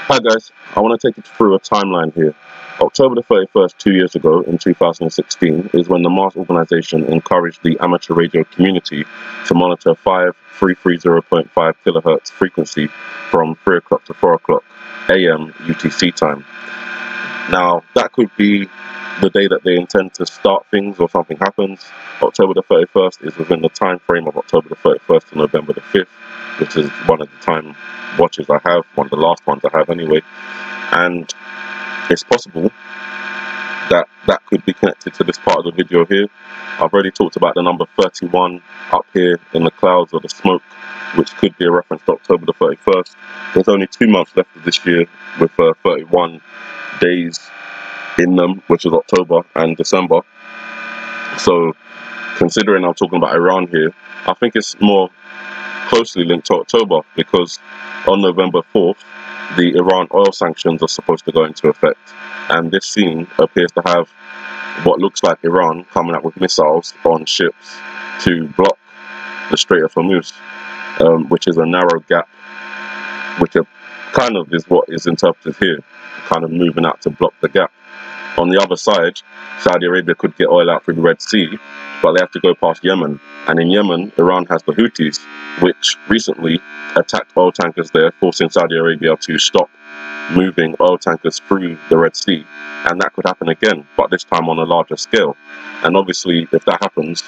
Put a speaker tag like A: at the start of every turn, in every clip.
A: Hi guys, I want to take you through a timeline here. October the 31st, 2 years ago, in 2016, is when the Mars organization encouraged the amateur radio community to monitor 5330.5 kilohertz frequency from 3 o'clock to 4 o'clock AM UTC time. Now, that could be the day that they intend to start things or something happens. October the 31st is within the time frame of October the 31st to November the 5th, which is one of the time watches I have, one of the last ones I have anyway. And it's possible that that could be connected to this part of the video here. I've already talked about the number 31 up here in the clouds or the smoke, which could be a reference to October the 31st. There's only 2 months left of this year with 31 days in them, which is October and December. So considering I'm talking about Iran here, I think it's more closely linked to October, because on November 4th the Iran oil sanctions are supposed to go into effect, and this scene appears to have what looks like Iran coming up with missiles on ships to block the Strait of Hormuz, which is a narrow gap, which kind of is what is interpreted here, kind of moving out to block the gap. On the other side, Saudi Arabia could get oil out through the Red Sea, but they have to go past Yemen. And in Yemen, Iran has the Houthis, which recently attacked oil tankers there, forcing Saudi Arabia to stop moving oil tankers through the Red Sea. And that could happen again, but this time on a larger scale. And obviously, if that happens,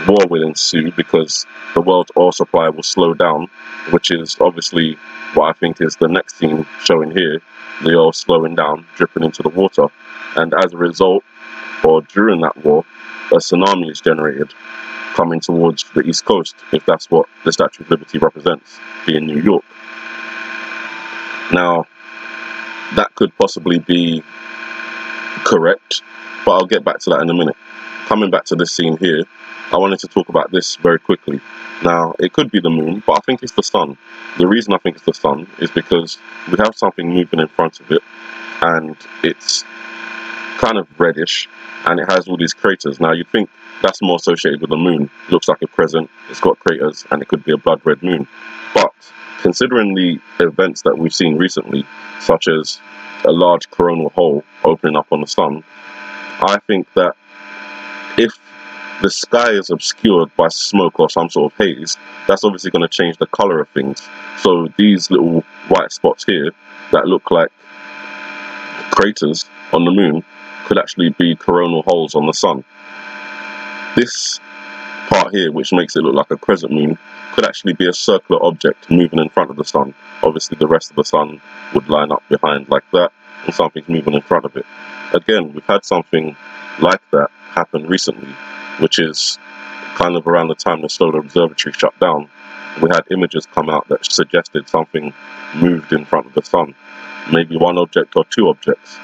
A: war will ensue, because the world's oil supply will slow down, which is obviously what I think is the next scene showing here, the oil slowing down, dripping into the water. And as a result, or during that war, a tsunami is generated coming towards the east coast, if that's what the Statue of Liberty represents, being New York. Now, that could possibly be correct, but I'll get back to that in a minute. Coming back to this scene here, I wanted to talk about this very quickly. Now, it could be the moon, but I think it's the sun. The reason I think it's the sun is because we have something moving in front of it, and it's kind of reddish, and it has all these craters. Now, you'd think that's more associated with the moon. It looks like a crescent, it's got craters, and it could be a blood red moon. But considering the events that we've seen recently, such as a large coronal hole opening up on the sun, I think that if the sky is obscured by smoke or some sort of haze, that's obviously going to change the color of things. So these little white spots here that look like craters on the moon could actually be coronal holes on the sun. This part here, which makes it look like a crescent moon, could actually be a circular object moving in front of the sun. Obviously the rest of the sun would line up behind like that, and something's moving in front of it. Again, we've had something like that happen recently, which is kind of around the time the solar observatory shut down. We had images come out that suggested something moved in front of the sun. Maybe one object or two objects.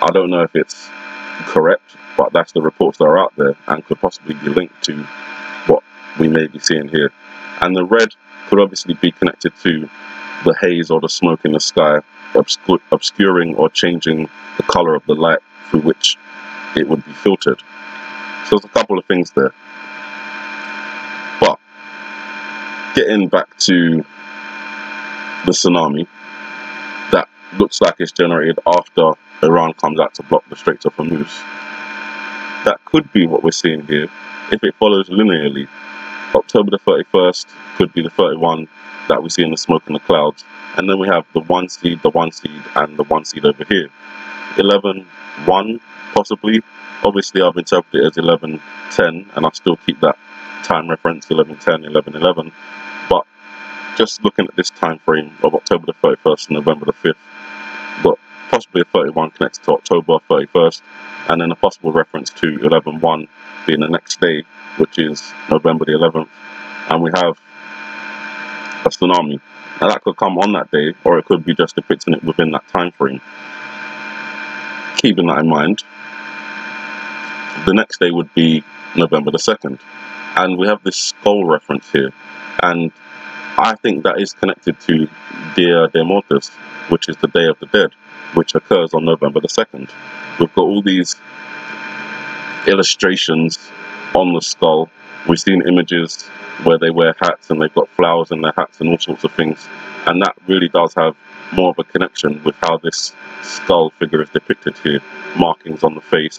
A: I don't know if it's correct, but that's the reports that are out there, and could possibly be linked to what we may be seeing here. And the red could obviously be connected to the haze or the smoke in the sky, obscuring or changing the color of the light through which it would be filtered. So there's a couple of things there. But getting back to the tsunami, that looks like it's generated after Iran comes out to block the Strait of Hormuz. That could be what we're seeing here if it follows linearly. October the 31st could be the 31 that we see in the smoke in the clouds, and then we have the 1 seed, the 1 seed, and the 1 seed over here. 11-1 possibly. Obviously I've interpreted it as 11-10, and I still keep that time reference 11-10, 11-11. But just looking at this time frame of October the 31st and November the 5th, but possibly a 31 connected to October 31st, and then a possible reference to 11-1 being the next day, which is November the 11th, and we have a tsunami. Now that could come on that day, or it could be just depicting it within that time frame. Keeping that in mind, the next day would be November the 2nd, and we have this skull reference here, and I think that is connected to Dia de Mortis, which is the Day of the Dead, which occurs on November the 2nd. We've got all these illustrations on the skull. We've seen images where they wear hats and they've got flowers in their hats and all sorts of things, and that really does have more of a connection with how this skull figure is depicted here. Markings on the face,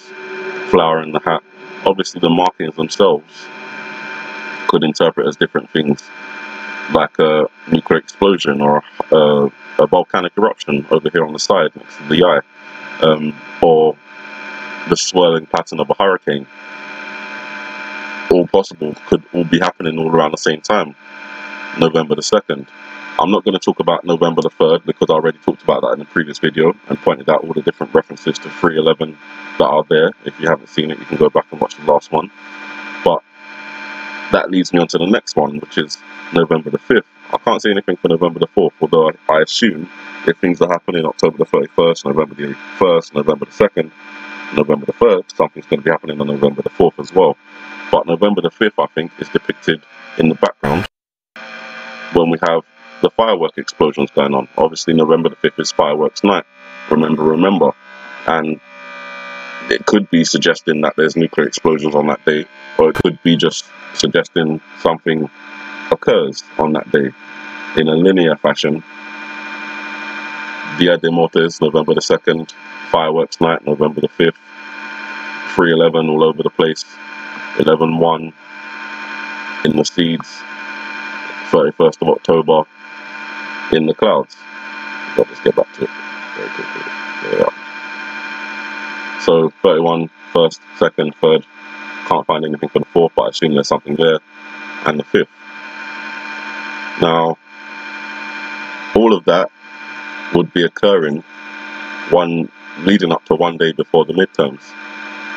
A: flower in the hat. Obviously the markings themselves could interpret as different things, like a nuclear explosion or a volcanic eruption over here on the side next to the eye, or the swirling pattern of a hurricane. All possible, could all be happening all around the same time, November the 2nd. I'm not going to talk about November the 3rd because I already talked about that in the previous video and pointed out all the different references to 311 that are there. If you haven't seen it, you can go back and watch the last one. But that leads me on to the next one, which is November the 5th. I can't say anything for November the 4th, although I assume if things are happening October the 31st, November the 1st, November the 2nd, November the 3rd, something's going to be happening on November the 4th as well. But November the 5th, I think, is depicted in the background when we have the firework explosions going on. Obviously, November the 5th is fireworks night. Remember. And it could be suggesting that there's nuclear explosions on that day, or it could be just suggesting something occurs on that day in a linear fashion. Dia de Muertos, November the 2nd, fireworks night, November the 5th, 311 all over the place, 11/1 in the seeds, 31st of October in the clouds. I'll just get back to it very quickly. There we are. So 31, 1st, 2nd, 3rd, can't find anything for the 4th, but I assume there's something there, and the 5th. Now, all of that would be occurring leading up to one day before the midterms.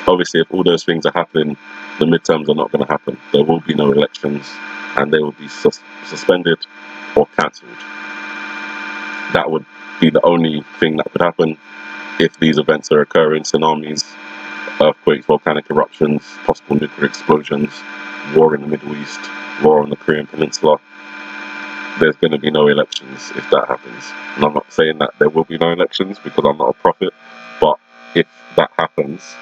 A: Obviously, if all those things are happening, the midterms are not going to happen. There will be no elections, and they will be suspended or cancelled. That would be the only thing that could happen if these events are occurring: tsunamis, earthquakes, volcanic eruptions, possible nuclear explosions, war in the Middle East, war on the Korean Peninsula. There's going to be no elections if that happens. And I'm not saying that there will be no elections because I'm not a prophet, but if that happens,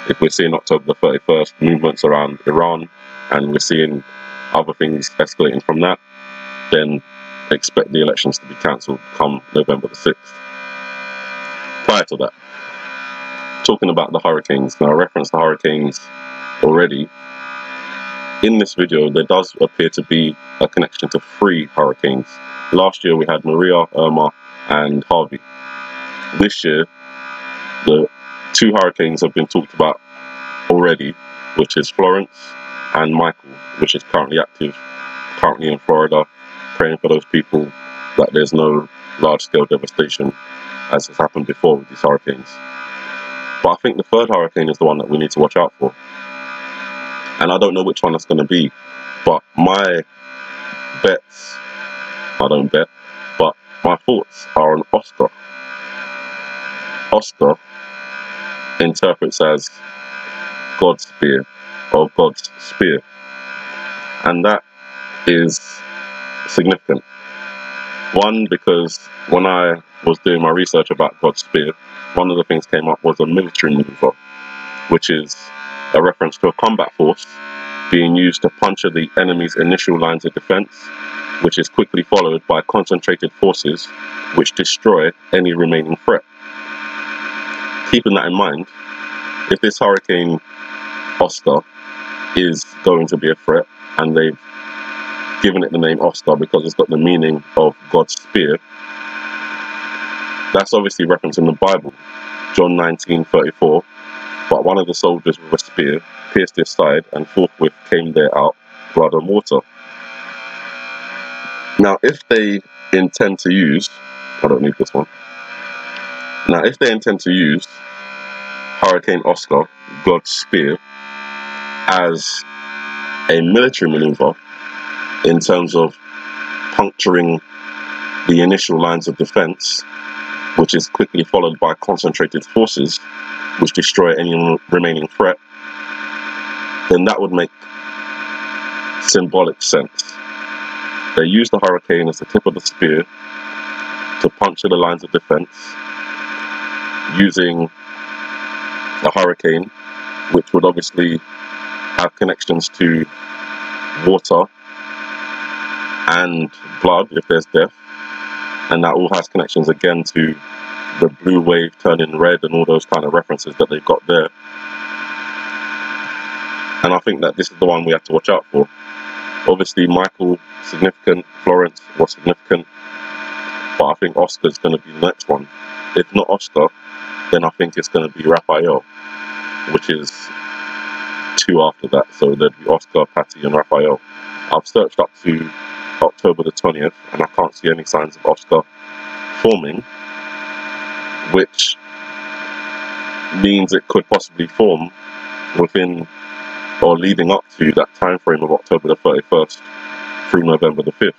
A: if we're seeing October the 31st movements around Iran, and we're seeing other things escalating from that, then expect the elections to be cancelled come November the 6th. Prior to that, talking about the hurricanes. Now, I referenced the hurricanes already. In this video, there does appear to be a connection to 3 hurricanes. Last year we had Maria, Irma, and Harvey. This year, the 2 hurricanes have been talked about already, which is Florence and Michael, which is currently active, currently in Florida. Praying for those people that there's no large-scale devastation as has happened before with these hurricanes. But I think the 3rd hurricane is the one that we need to watch out for. And I don't know which one that's going to be, but my bets, I don't bet, but my thoughts are on Oscar. Oscar interprets as God's spear, or God's spear. And that is significant. One, because when I was doing my research about God's spear, one of the things came up was a military maneuver, which is a reference to a combat force being used to puncture the enemy's initial lines of defense, which is quickly followed by concentrated forces which destroy any remaining threat. Keeping that in mind, if this hurricane Oscar is going to be a threat, and they've given it the name Oscar because it's got the meaning of God's spear, that's obviously referenced in the Bible, John 19:34. But one of the soldiers with a spear pierced his side, and forthwith came there out blood and water. Now, if they intend to use, I don't need this one. Now, if they intend to use Hurricane Oscar, God's spear, as a military maneuver in terms of puncturing the initial lines of defense, which is quickly followed by concentrated forces which destroy any remaining threat, then that would make symbolic sense. They use the hurricane as the tip of the spear to puncture the lines of defense, using a hurricane which would obviously have connections to water and blood if there's death, and that all has connections again to the blue wave turning red and all those kind of references that they've got there. And I think that this is the one we have to watch out for. Obviously, Michael, significant. Florence was significant. But I think Oscar's going to be the next one. If not Oscar, then I think it's going to be Raphael, which is 2 after that. So there'd be Oscar, Patty, and Raphael. I've searched up to October the 20th, and I can't see any signs of Oscar forming, which means it could possibly form within or leading up to that time frame of October the 31st through November the 5th.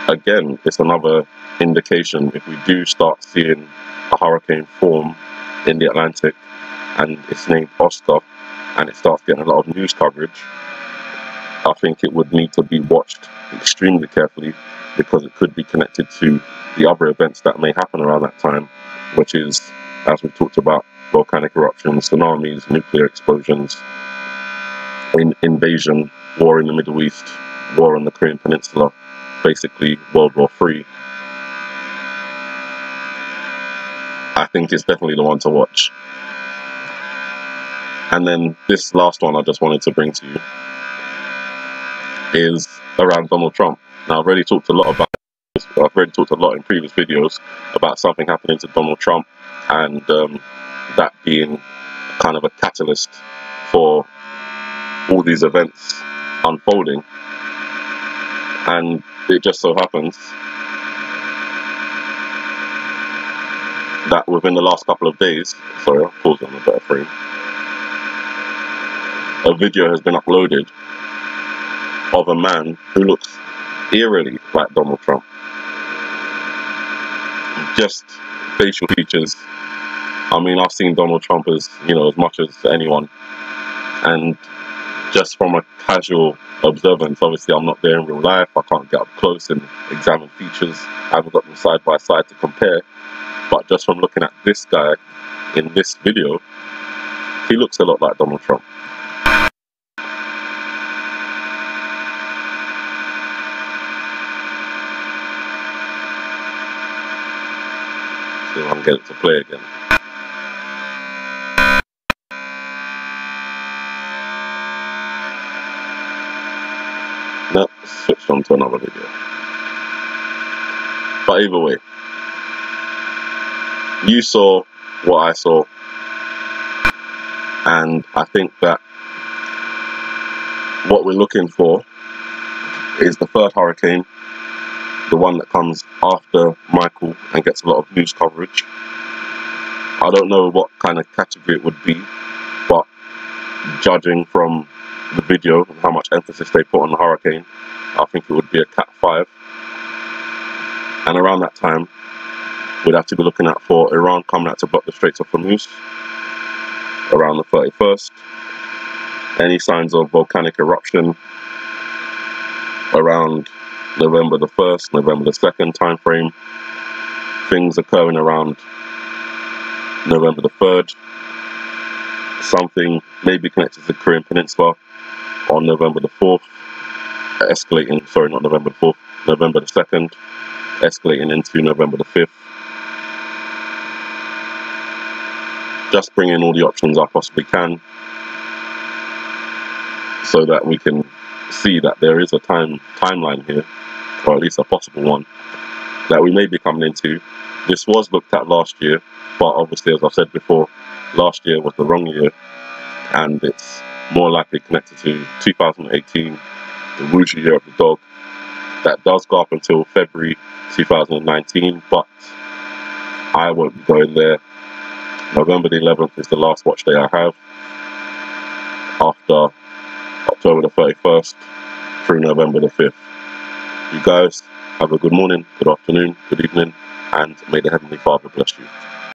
A: Again, it's another indication if we do start seeing a hurricane form in the Atlantic and it's named Oscar and it starts getting a lot of news coverage, I think it would need to be watched extremely carefully, because it could be connected to the other events that may happen around that time, which is, as we've talked about, volcanic eruptions, tsunamis, nuclear explosions, invasion, war in the Middle East, war on the Korean Peninsula, basically World War III. I think it's definitely the one to watch. And then this last one I just wanted to bring to you is around Donald Trump. Now, I've already talked a lot about this. I've already talked a lot in previous videos about something happening to Donald Trump, and that being kind of a catalyst for all these events unfolding. And it just so happens that within the last couple of days, sorry, I'll pause it on a better frame, a video has been uploaded of a man who looks eerily like Donald Trump. Just facial features. I mean, I've seen Donald Trump as much as anyone, and just from a casual observance, obviously I'm not there in real life, I can't get up close and examine features, I haven't got them side by side to compare, but just from looking at this guy in this video, he looks a lot like Donald Trump. See if I can get it to play again. No, switched on to another video. But either way, you saw what I saw, and I think that what we're looking for is the third hurricane, the one that comes after Michael and gets a lot of news coverage. I don't know what kind of category it would be, but judging from the video and how much emphasis they put on the hurricane, I think it would be a Cat 5. And around that time, we'd have to be looking out for Iran coming out to block the Straits of Hormuz around the 31st. Any signs of volcanic eruption around November the 1st, November the 2nd time frame. Things occurring around November the 3rd. Something maybe connected to the Korean Peninsula on November the 4th. Escalating, sorry, not November the 4th, November the 2nd. Escalating into November the 5th. Just bring in all the options I possibly can, so that we can see that there is a timeline here, or at least a possible one, that we may be coming into. This was looked at last year, but obviously, as I've said before, last year was the wrong year, and it's more likely connected to 2018, the Wuji year of the dog. That does go up until February 2019, but I won't be going there. November the 11th is the last watch day I have, after October the 31st through November the 5th. You guys have a good morning, good afternoon, good evening, and may the Heavenly Father bless you.